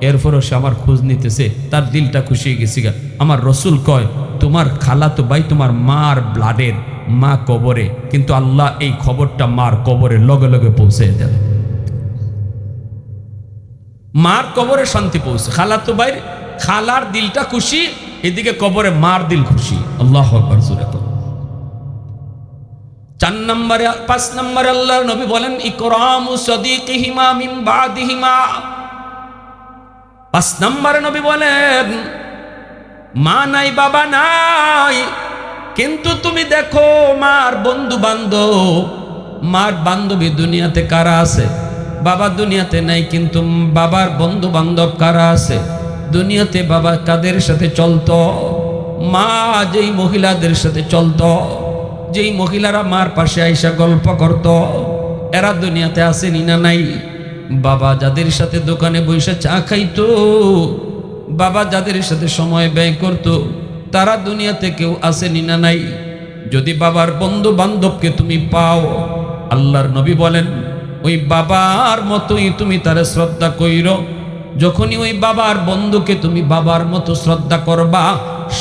এরপরও সে আমার খোঁজ নিতেছে, তার দিলটা খুশি হয়ে গেছি গা। আমার রসুল কয়, তোমার খালা তো ভাই তোমার মার ব্লাডের, মা কবরে, কিন্তু আল্লাহ এই খবরটা মার কবরে লগে লগে পৌঁছে দেন। মার কবরে শান্তি পৌঁছে, খালা তো ভাই খালার দিলটা খুশি, এদিকে কবরে মার দিল খুশি। আল্লাহু আকবার। জোরে তো 4 নম্বরে 5 নম্বরে আল্লাহর নবী বলেন, ইকরামু সাদিকিহিমা মিন বাদিহিমা। 5 নম্বরে নবী বলেন, মা নাই বাবা নাই, কিন্তু তুমি দেখো মার বন্ধু বান্ধব, মার বান্ধবী দুনিয়াতে কারা আছে? বাবা দুনিয়াতে নাই, কিন্তু বাবার বন্ধু বান্ধব কারা আছে দুনিয়াতে? বাবা কাদের সাথে চলতো? মা যেই মহিলাদের সাথে চলতো, যেই মহিলারা মার পাশে আইসা গল্প করত, এরা দুনিয়াতে আসেনি না নাই? বাবা যাদের সাথে দোকানে বসে চা খাইতো, বাবা যাদের সাথে সময় ব্যয় করত, তারা দুনিয়াতে কেউ আসেনি না নাই? যদি বাবার বন্ধু বান্ধবকে তুমি পাও, আল্লাহর নবী বলেন ওই বাবার মতোই তুমি তারে শ্রদ্ধা কইরো। যখনই ওই বাবার বন্ধুকে তুমি বাবার মতো শ্রদ্ধা করবা,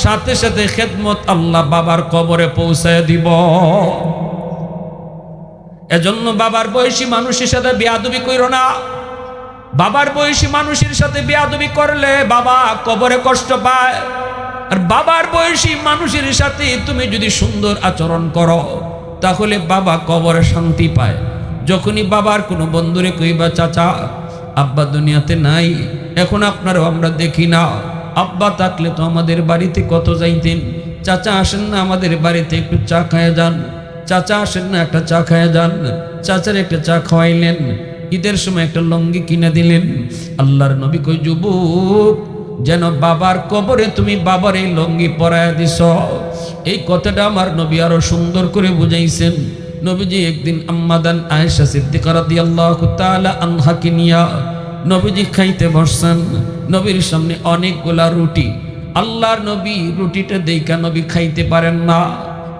সাথে সাথে খেদমত আল্লাহ বাবার কবরে পৌঁছায় দিব। এজন্য বাবার বয়সী মানুষের সাথে বেয়াদবি কইরো না। বাবার বয়সী মানুষের সাথে বেয়াদবি করলে বাবা কবরে কষ্ট পায়, আর বাবার বয়সী মানুষের সাথে তুমি যদি সুন্দর আচরণ করো, তাহলে বাবা কবরে শান্তি পায়। যখনই বাবার কোনো বন্ধুরে কইবা, চাচা আব্বা দুনিয়াতে নাই, এখন আপনারও আমরা দেখি না, আব্বা থাকলে তো আমাদের বাড়িতে কত যাইতেন, চাচা আসেন না আমাদের বাড়িতে একটু চা খায়া যান, চাচা আসেন না একটা চা খায়া যান, চাচার একটা চা খাওয়াইলেন, ঈদের সময় একটা লঙ্গি কিনে দিলেন। আল্লাহর নবী কই, যুবক, যেন বাবার কবরে তুমি বাবার এই লঙ্গি পরায়া দিছ। এই কথাটা আমার নবী আরো সুন্দর করে বুঝাইছেন। নবীজি একদিন আম্মাদান আয়েশা সিদ্দিকা রাদিয়াল্লাহু তাআলা আনহাকে নিয়া নবীজি খাইতে বসছেন। নবীর সামনে অনেকগুলা রুটি, আল্লাহর নবী রুটিটা দেইখা নবী খাইতে পারেন না,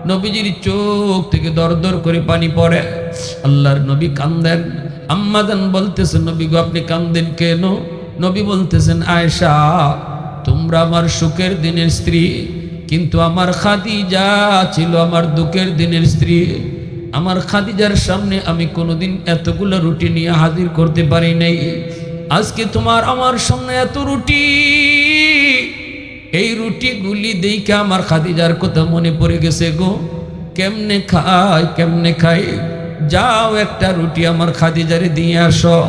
নবীজির চোখ থেকে দর দর করে পানি পড়ে। আল্লাহর নবী কান্দেন। আম্মাদান বলতেছেন, নবী গো আপনি কান্দেন কেন? নবী বলতেছেন, আয়েশা তোমরা আমার সুখের দিনের স্ত্রী, কিন্তু আমার খাদিজা ছিল আমার দুঃখের দিনের স্ত্রী। আমার খাদিজার সামনে আমি কোনোদিন এতগুলো রুটি নিয়ে হাজির করতে পারি নাই, আজকে তোমার আমার সামনে এত রুটি, এই রুটিগুলি দেখে আমার খাদিজার কথা মনে পড়ে গেছে গো, কেমনে খাই কেমনে খাই, যাও একটা রুটি আমার খাদিজারে দিয়ে আসো।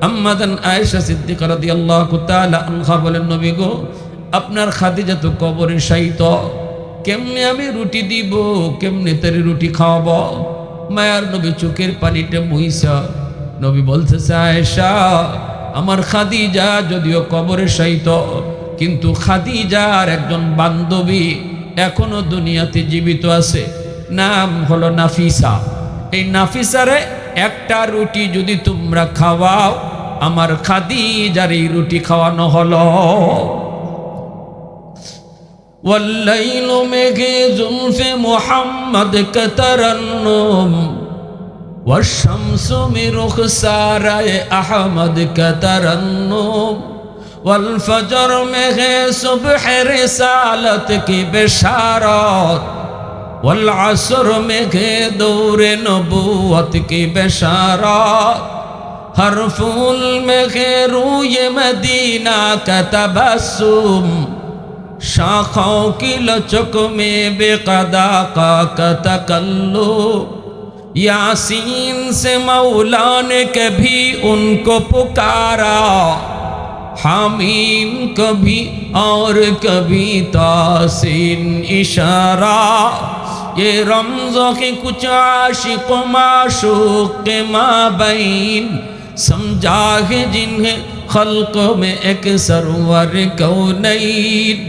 আম্মাদান আয়েশা সিদ্দিকা রাদিয়াল্লাহু তাআলা আনহা বলেন, নবী গো আপনার খাদিজা তো কবরে শায়িত, কেমনে আমি রুটি দিব, কেমনে তার রুটি খাওয়াবো? মায়ার নবী চোখের পানিটা মুইসা নবী বলতেছে, আয়েশা আমার খাদিজা যদিও কবরে শায়িত, কিন্তু খাদিজার একজন বান্ধবী এখনো দুনিয়াতে জীবিত আছে, নাম হলো নাফিসা। এই নাফিসারে একটা রুটি যদি তোমরা খাওয়াও, আমার খাদিজার এই রুটি খাওয়ানো হলো। والليل মেঘে জুলফে মুহাম্মদ কা তারান্নুম, والشمس من رخسارے احمد کا ترنم، والفجر মেঘে صبح رسالت کی بشارت، والعصر মেঘে دور نبوت کی بشارت، ہر پھول মেঘে روی مدینہ کا تبسم، शाखों की लचक में बेक़दा का तकल्लुम, यासीन से मौला ने कभी उनको पुकारा, हामीम कभी और कभी तासीन इशारा, ये रमज़ो के कुछ आशिक़ माशूक़ के माबैन समझा है जिन्हें खल्क़ में एक सरवर कौनैन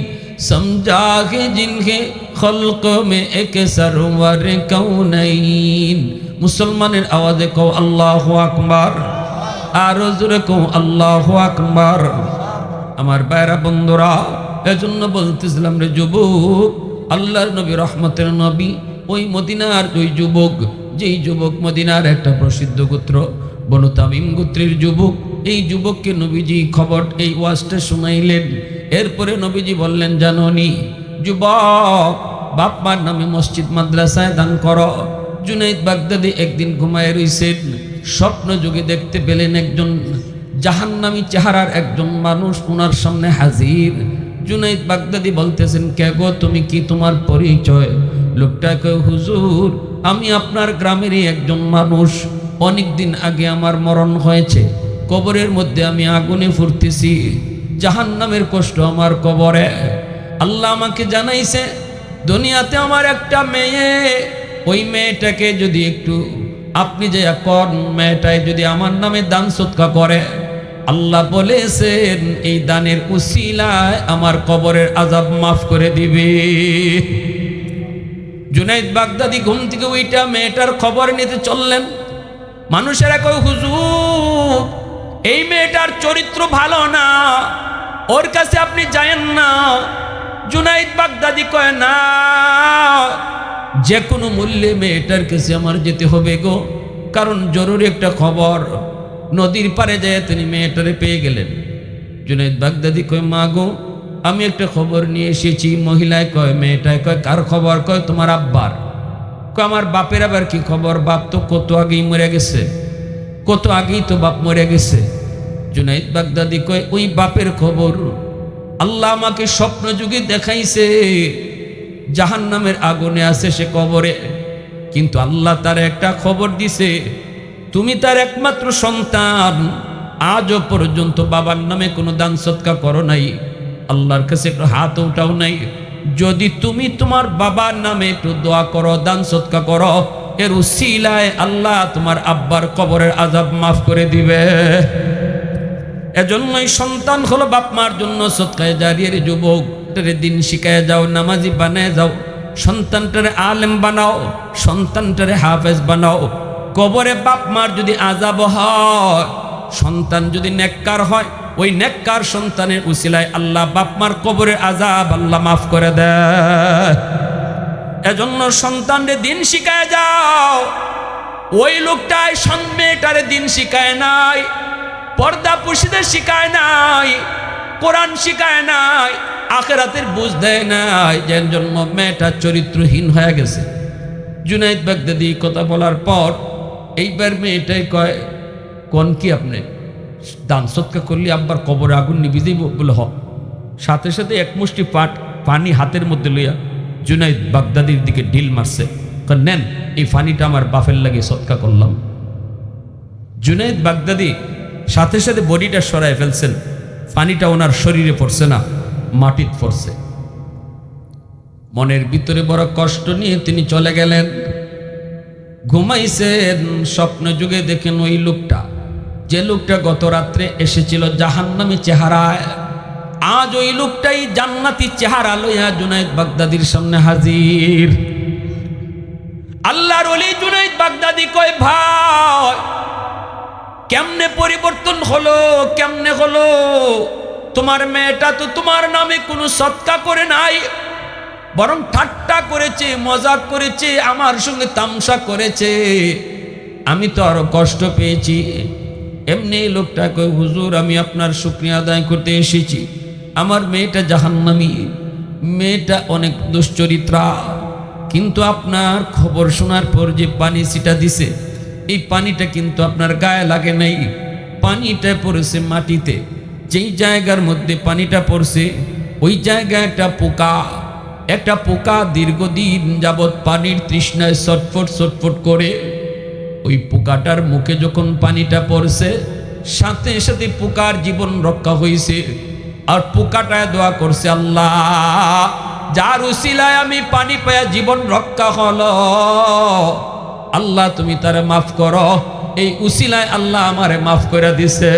समझा है जिन्हें खल्क़ में एक सरवर कौनैन। मुसलमानेर आवाज़े कहो अल्लाहु আকবার, आरो जोरे कहो अल्लाहु আকবার। আমার ভাইরা বন্ধুরা, এজন্য বলতেছিলাম রে যুবক, আল্লাহর নবী রহমতের নবী ওই মদিনার ওই যুবক, যেই যুবক মদিনার একটা প্রসিদ্ধ গোত্র বনু তামিম গোত্রের যুবক, এই যুবককে নবীজি খবর এই ওয়াজটা শুনাইলেন। এরপরে নবীজি বললেন, জানোনি যুবক, বাপ মার নামে মসজিদ মাদ্রাসায় দান করো। জুনাইদ বাগদাদি একদিন ঘুমায় রইছেন, স্বপ্ন যুগে দেখতে পেলেন একজন জাহান্নামী চেহারার একজন মানুষ ওনার সামনে হাজির। জুনাইদ বাগদাদি বলতেছেন, কে গো তুমি, কি তোমার পরিচয়? লোকটা কয়, হুজুর আমি আপনার গ্রামেরই একজন মানুষ, অনেক দিন আগে আমার মরণ হয়েছে, কবরের মধ্যে আমি আগুনে ফুরতেছি, জাহান্নামের কষ্ট আমার কবরে। আল্লাহ আমাকে জানাইছে দুনিয়াতে আমার একটা মেয়ে, ওই মেয়েটাকে যদি একটু আপনি যে কোন মেয়েটাই যদি আমার নামে দান সদকা করে, আল্লাহ বলেছেন এই দানের উসিলায় আমার কবরের আযাব মাফ করে দিবে। জুনাইদ বাগদাদি ঘুম থেকে ওইটা মেয়েটার খবর নিতে চললেন। মানুষেরা কয়, হুজুর এই মেয়েটার চরিত্র ভালো না, ওর কাছে আপনি যায়েন না। জুনাইদ বাগদাদি কয়, না, যে কোনো মূল্যে মেয়েটার কাছে আমার যেতে হবে গো, কারণ জরুরি একটা খবর। নদীর পারে যায় তিনি মেয়েটারে পেয়ে গেলেন। জুনাইদ বাগদাদি কয়, মা গো আমি একটা খবর নিয়ে এসেছি। মহিলায় কয়, মেয়েটায় কয়, কার খবর? কয়, তোমার আব্বার। কয়, আমার বাপের আবার কি খবর? বাপ তো কত আগেই মরে গেছে, কত আগেই তো বাপ মরে গেছে। জুনাইদ বাগদাদি কয়, ওই বাপের খবর আল্লাহ আমাকে স্বপ্ন যুগে দেখাইছে, জাহান্নামের আগুনে আছে সে কবরে, কিন্তু আল্লাহ তার একটা খবর দিছে, তুমি তার একমাত্র সন্তান, আজও পর্যন্ত বাবার নামে কোনো দান সদকা করো নাই, আল্লাহর কাছে একটু হাত উঠাও নাই। যদি তুমি তোমার বাবার নামে একটু দোয়া করো, দান সদকা করো, এর উসিলায় আল্লাহ তোমার আব্বার কবরের আযাব মাফ করে দিবে। এজন্যই সন্তান হলো বাপ মার জন্য সদকায়ে জারিয়ার। যুবক দিন শিখায় যাও, নামাজি বানায় যাও, সন্তানটারে আলেম বানাও, সন্তানটারে হাফেজ বানাও। কবরে বাপ মার যদি আযাব হয়, সন্তান যদি নেককার হয়, ওই নেককার সন্তানের উসিলায় আল্লাহ বাপ মার কবরের আযাব আল্লাহ মাফ করে দেয়। এজন্য সন্তানরে দিন শিখায় যাও। ওই লোকটাই মেয়েটারে দিন শিখায় নাই, পর্দা পুশিদের শিখায় নাই, কোরআন শিখায় নাই, আখিরাতের বুঝ দেয় নাই, যার জন্য মেয়েটা চরিত্রহীন হয়ে গেছে। জুনাইদ বাগদাদি কথা বলার পর এইবার মেয়েটাই কয়, কোন কি আপনি দান সদকা করলে আব্বার কবরে আগুন নিবি যাইব? বলে হ। সাথে সাথে এক মুষ্টি পানি হাতের মধ্যে লইয়া জুনাইদ বাগদাদির দিকে ঢিল মারছে। নেন, এই পানিটা আমার বাপের লাগে সদকা করলাম। জুনাইদ বাগদাদি সাথে সাথে বডিটা সরায় ফেলছেন, পানিটা ওনার শরীরে পড়ছে না, মাটিত পড়ছে। মনের ভিতরে বড় কষ্ট নিয়ে তিনি চলে গেলেন, ঘুমাইছেন। স্বপ্ন যুগে দেখেন ওই লোকটা, যে লোকটা গত রাত্রে এসেছিল জাহান্নামী চেহারায়, আজ ওই লোকটাই জান্নাতি চেহারা লইয়া জুনাইদ বাগদাদির সামনে হাজির। আল্লাহর ওলি জুনাইদ বাগদাদি কয়, ভাই কেমনে পরিবর্তন হলো, কেমনে হলো? তোমার মেয়েটা তো তোমার নামে কোনো সদকা করে নাই, বরং ঠাট্টা করেছে, মজাক করেছে, আমার সঙ্গে তামসা করেছে। আমি তো আরো কষ্ট পেয়েছি। এমনি লোকটা কয়, হুজুর আমি আপনার শুকরিয়া আদায় করতে এসেছি। আমার মেয়েটা জাহান্নামী, মেয়েটা অনেক দুশ্চরিত্রা, কিন্তু আপনার খবর শোনার পর যে পানি ছিটা দিছে, এই পানিটা কিন্তু আপনার গায়ে লাগে নাই, পানিটা পড়েছে মাটিতে। যেই জায়গার মধ্যে পানিটা পড়ছে ওই জায়গায় একটা পোকা দীর্ঘদিন যাবৎ পানির তৃষ্ণায় ছটফট ছটফট করে। ওই পোকাটার মুখে যখন পানিটা পড়ছে, সাথে সাথে পোকার জীবন রক্ষা হয়েছে। আর পোকাটায় দোয়া করছে, আল্লাহ যার উসিলায় আমি পানি পায়া জীবন রক্ষা হলো, আল্লাহ তুমি তারে মাফ করো। এই উসিলায় আল্লাহ আমারে মাফ করে দিছে।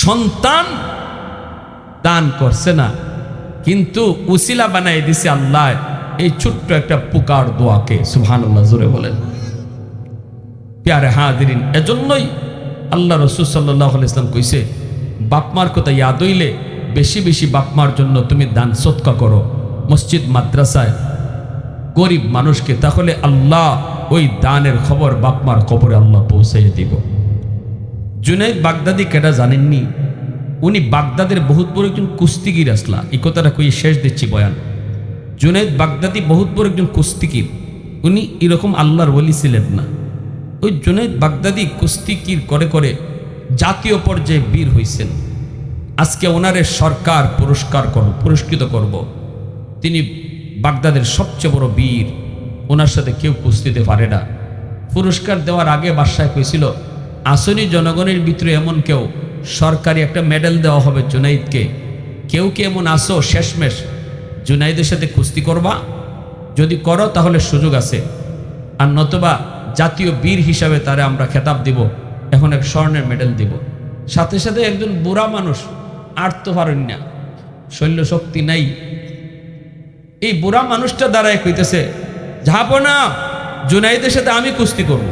সন্তান দান করছে না, কিন্তু উসিলা বানাই দিছে আল্লাহ এই ছোট্ট একটা পুকার দোয়াকে। সুবহানাল্লাহ, জোরে বলেন। প্যারে হাজিরিন, এজন্যই আল্লাহ রাসূল সাল্লাল্লাহু আলাইহি ওয়াসাল্লাম কইছে, বাপমার কথা ইয়াদ হইলে বেশি বেশি বাপমার জন্য তুমি দান সদকা করো, মসজিদ মাদ্রাসায় গরিব মানুষকে, তাহলে আল্লাহ ওই দানের খবর বাপমার কবরে আল্লাহ পৌঁছাইয়ে দিব। জুনাইদ বাগদাদি কেটা জানেননি? উনি বাগদাদের বহুত বড় একজন কুস্তিগির আসলা। এই কথাটা কই শেষ দিচ্ছি বয়ান। জুনাইদ বাগদাদি বহুত বড় একজন কুস্তিগির, উনি এরকম আল্লাহর ওলি ছিলেন না। ওই জুনাইদ বাগদাদি কুস্তিগির করে করে জাতীয় পর্যায়ে বীর হয়েছেন। আজকে ওনারে সরকার পুরস্কৃত করব। তিনি বাগদাদের সবচেয়ে বড় বীর, ওনার সাথে কেউ কুস্তিতে পারে না। পুরস্কার দেওয়ার আগে বাদশাহ কইছিল, আসনি জনগণের ভিতরে এমন কেউ, সরকারি একটা মেডেল দেওয়া হবে জুনাইদকে, কেউ কি এমন আসো শেষমেশ জুনাইদের সাথে কুস্তি করবা? যদি করো তাহলে সুযোগ আছে, আর নতুবা জাতীয় বীর হিসাবে তারে আমরা খেতাব দিব, এখন এক স্বর্ণের মেডেল দিব। সাথে সাথে একজন বুড়া মানুষ, আর তো পারেন না, শৈল্য শক্তি নাই, এই বুড়া মানুষটা দাঁড়ায় কইতেছে, যাবো না, জুনাইদের সাথে আমি কুস্তি করব।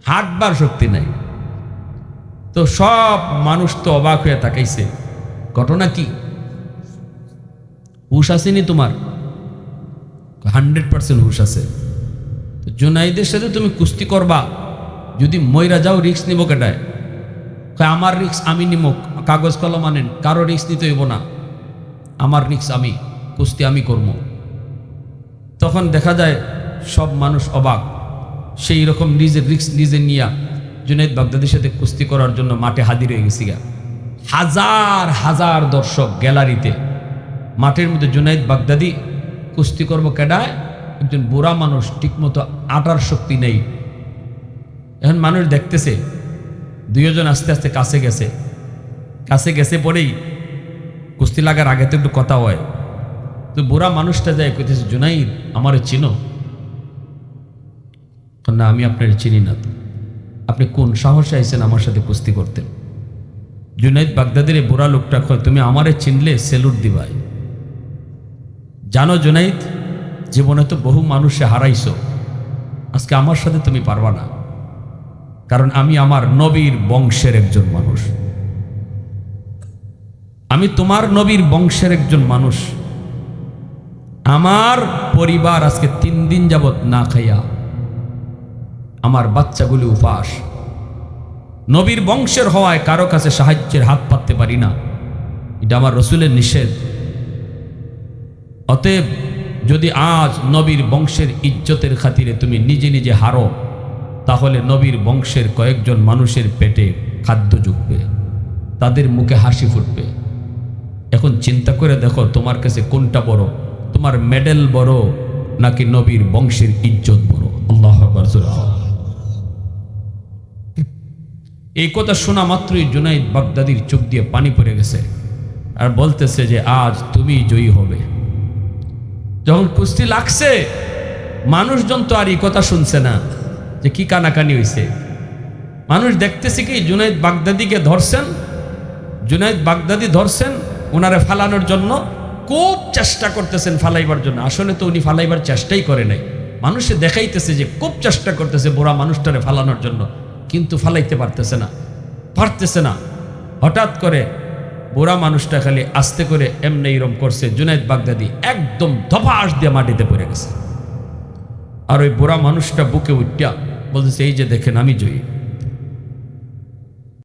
হাঁটবার শক্তি নাই। তো সব মানুষ তো অবাক হয়ে তাকাইছে, ঘটনা কি? হুশ আসেনি তোমার? 100% হুশ আছে। জুনাইদের সাথে তুমি কুস্তি করবা, যদি মইরা যাও রিক্স নিব কেটায়? আমার রিক্স আমি নিব, কাগজ কলম আনেন, কারো রিক্স নিতে হইব না, আমার রিক্স আমি, কুস্তি আমি করব। তখন দেখা যায় সব মানুষ অবাক। সেই রকম নিজের রিক্স নিজে নিয়া জুনাইদ বাগদাদির সাথে কুস্তি করার জন্য মাঠে হাজির হয়ে গেছি গা। হাজার হাজার দর্শক গ্যালারিতে, মাঠের মধ্যে জুনাইদ বাগদাদি কুস্তি করবো কেডায়? একজন বুড়া মানুষ, ঠিকমতো আটার শক্তি নেই। এখন মানুষ দেখতেছে, দুইজন আস্তে আস্তে কাছে গেছে পরেই কুস্তি লাগার আগে তো একটু কথা হয়। তো বুড়া মানুষটা যায় কইতেছে, জুনাইদ আমারে চিনো? না, আমি আপনার চিনি না। তো আপনি কোন সাহসে আইছেন আমার সাথে কুস্তি করতে? জুনাইদ বাগদাদির এই বুড়া লোকটা কয়, তুমি আমারে চিনলে সেলুট দিবাই। জানো জুনাইদ, জীবনে তো বহু মানুষে হারাইছো, আজকে আমার সাথে তুমি পারবা না, কারণ আমি আমার নবীর বংশের একজন মানুষ, আমি তোমার নবীর বংশের একজন মানুষ। আমার পরিবার আজকে 3 দিন যাবত না খাইয়া, আমার বাচ্চাগুলি উপাস। নবীর বংশের হওয়ায় কারো কাছে সাহায্যের হাত পাততে পারি না, এটা আমার রসুলের নিষেধ। অতএব যদি আজ নবীর বংশের ইজ্জতের খাতিরে তুমি নিজে নিজে হারো, তাহলে নবীর বংশের কয়েকজন মানুষের পেটে খাদ্য জুটবে, তাদের মুখে হাসি ফুটবে। এখন চিন্তা করে দেখো তোমার কাছে কোনটা বড়, তোমার মেডেল বড় নাকি নবীর বংশের ইজ্জত বড়? আল্লাহু আকবার। এই কথা শোনা মাত্রই জুনাইদ বাগদাদির চোখ দিয়ে পানি পড়ে গেছে, আর বলতেছে যে আজ তুমি জয়ী হবে। যখন কুস্তি লাগছে, মানুষজন তো আর এই কথা শুনছে না যে কি কানাকানি হয়েছে। মানুষ দেখতেছে কি জুনাইদ বাগদাদিকে ধরছেন, জুনাইদ বাগদাদি ধরছেন ওনারে ফালানোর জন্য, খুব চেষ্টা করতেছেন ফালাইবার জন্য। আসলে তো উনি ফালাইবার চেষ্টাই করে নাই, মানুষে দেখাইতেছে যে খুব চেষ্টা করতেছে বুড়া মানুষটারে ফালানোর জন্য, কিন্তু ফালাইতে পারতেছে না। হঠাৎ করে বুড়া মানুষটা খালি আস্তে করে এমনি এরম করছে, জুনাইদ বাগদাদি একদম ধপাস দিয়ে মাটিতে পড়ে গেছে। আর ওই বুড়া মানুষটা বুকে উঠা বলতেছে, এই যে দেখেন আমি জয়ী।